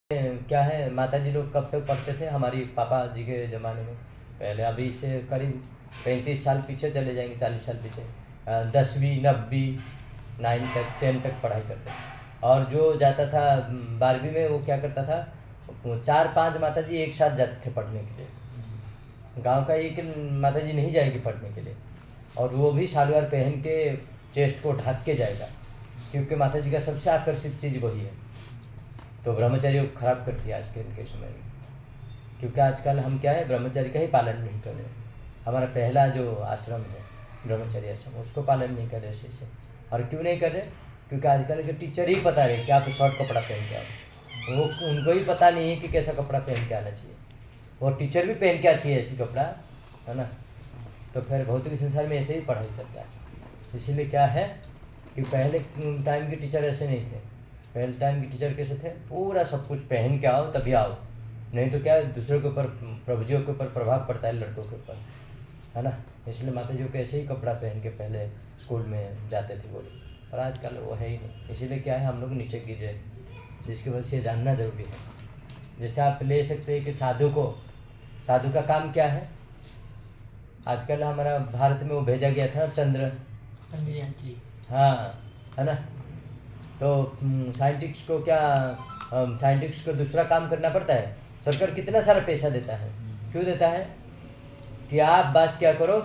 क्या है, माता जी लोग कब तक पढ़ते थे हमारी पापा जी के ज़माने में। पहले अभी से करीब 35 साल पीछे चले जाएंगे, 40 साल पीछे। 10वीं 9वीं 9 तक 10 तक पढ़ाई करते थे। और जो जाता था 12वीं में, वो क्या करता था, 4-5 माता जी एक साथ जाते थे पढ़ने के लिए। गांव का एक माता जी नहीं जाएगी पढ़ने के लिए, और वो भी सालवार पहन के चेस्ट को ढक के जाएगा, क्योंकि माता जी का सबसे आकर्षित चीज़ वही है। तो ब्रह्मचर्य को खराब करती है आज के इनके समय में, क्योंकि आजकल हम क्या है, ब्रह्मचर्य का ही पालन नहीं कर रहे। हमारा पहला जो आश्रम है ब्रह्मचर्य आश्रम, उसको पालन नहीं कर रहे सही से। और क्यों नहीं कर रहे? क्योंकि आजकल के टीचर ही पता है कि आप शॉर्ट कपड़ा पहन के आओ, वो उनको ही पता नहीं है कि कैसा कपड़ा पहन के आना चाहिए। वो टीचर भी पहन के आती है ऐसी कपड़ा, है ना। तो फिर भौतिक संसार में ऐसे ही पढ़ाई चलता है। इसीलिए क्या है कि पहले टाइम के टीचर ऐसे नहीं थे। पहले टाइम के टीचर कैसे थे, पूरा सब कुछ पहन के आओ तभी आओ, नहीं तो क्या है, दूसरों के ऊपर, प्रभुजियों के ऊपर प्रभाव पड़ता है, लड़कों के ऊपर, है ना। इसलिए माता जी को ऐसे ही कपड़ा पहन के पहले स्कूल में जाते थे वो लोग, और आजकल वो है ही नहीं। इसीलिए क्या है, हम लोग नीचे गिर रहे, जिसकी वजह से ये जानना जरूरी है। जैसे आप ले सकते हैं कि साधु का काम क्या है। आजकल हमारा भारत में वो भेजा गया था चंद्रयान, हाँ, है ना। तो साइंटिस्ट को दूसरा काम करना पड़ता है। सरकार कितना सारा पैसा देता है, क्यों देता है? कि आप बस क्या करो,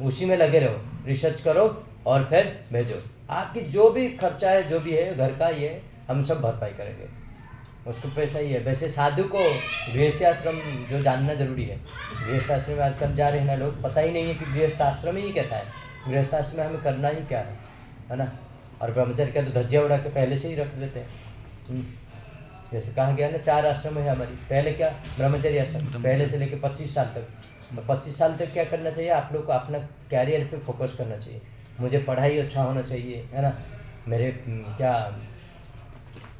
उसी में लगे रहो, रिसर्च करो और फिर भेजो। आपकी जो भी खर्चा है, जो भी है घर का, ये हम सब भरपाई करेंगे, उसको पैसा ही है। वैसे साधु को गृहस्थ आश्रम जो जानना जरूरी है। गृहस्थ आश्रम में आजकल जा रहे हैं ना लोग, पता ही नहीं है कि गृहस्थ आश्रम ही कैसा है, गृहस्थ आश्रम में हमें करना ही क्या है ना। और ब्रह्मचर्य का तो धज्जिया उड़ा के पहले से ही रख देते हैं। जैसे कहा गया ना, 4 आश्रम है हमारी। पहले क्या, ब्रह्मचर्य आश्रम, पहले से लेकर 25 साल तक। 25 साल तक क्या करना चाहिए आप लोग को? अपना कैरियर पे फोकस करना चाहिए। मुझे पढ़ाई अच्छा होना चाहिए, है ना। मेरे क्या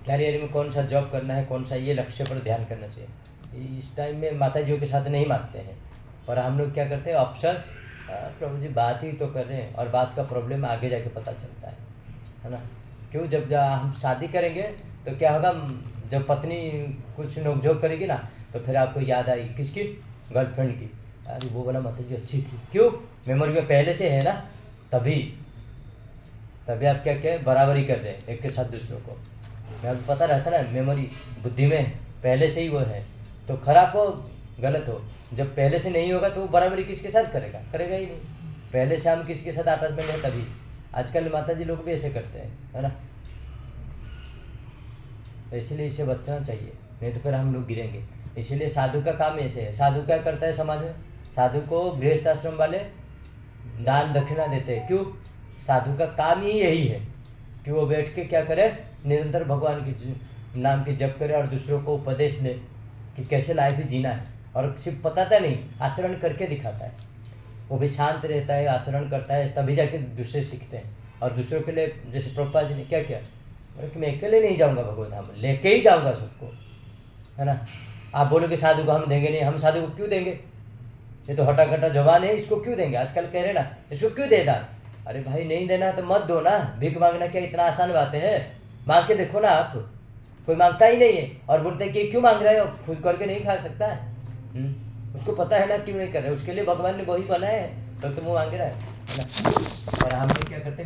कैरियर में कौन सा जॉब करना है, कौन सा, ये लक्ष्य पर ध्यान करना चाहिए। इस टाइम में माता जी के साथ नहीं मानते हैं, और हम लोग क्या करते हैं, अफसर प्रभु जी बात ही तो कर रहे हैं, और बात का प्रॉब्लम आगे जाके पता चलता है ना। क्यों? जब हम शादी करेंगे तो क्या होगा, जब पत्नी कुछ नोकझोंक करेगी ना, तो फिर आपको याद आएगी किसकी? गर्लफ्रेंड की। अरे वो वाला माता जी अच्छी थी, क्यों? मेमोरी में पहले से है ना, तभी आप क्या बराबरी कर रहे हैं एक के साथ दूसरों को। आपको पता रहता ना, मेमोरी बुद्धि में पहले से ही वो है। तो खराब हो गलत हो, जब पहले से नहीं होगा तो वो बराबरी किसके साथ करेगा ही नहीं। पहले से हम किसके साथ अटैचमेंट है तभी। आजकल माता जी लोग भी ऐसे करते हैं, है ना। इसलिए इसे बचना चाहिए, नहीं तो फिर हम लोग गिरेंगे। इसीलिए साधु का काम ऐसे है। साधु क्या करता है समाज में? साधु को गृहस्थ आश्रम वाले दान दक्षिणा देते हैं। क्यों? साधु का काम ही यही है कि वो बैठ के क्या करे, निरंतर भगवान की नाम की जप करे और दूसरों को उपदेश दे कि कैसे लाइफ जीना है। और सिर्फ बताता नहीं, आचरण करके दिखाता है। वो भी शांत रहता है, आचरण करता है, तभी जाके दूसरे सीखते हैं। और दूसरों के लिए, जैसे प्रभुपाद जी ने क्या किया, कि मैं अकेले नहीं जाऊंगा भगवत धाम, लेके ही जाऊंगा सबको, है ना। आप बोलोगे साधु को हम देंगे नहीं, हम साधु को क्यों देंगे? ये तो हटा कटा जवान है, इसको क्यों देंगे? आजकल कह रहे ना, इसको क्यों देना? अरे भाई नहीं देना तो मत दो ना। भीख मांगना क्या इतना आसान बात है? मांग के देखो ना आप, कोई मांगता ही नहीं है, और बोलते हैं कि क्यों मांग रहे हो, खुद करके नहीं खा सकता है। उसको पता है ना क्यों नहीं कर रहे, उसके लिए भगवान ने वही बनाया है, तो तुम वो मांग रहा है ना। और हम लोग क्या करते हैं,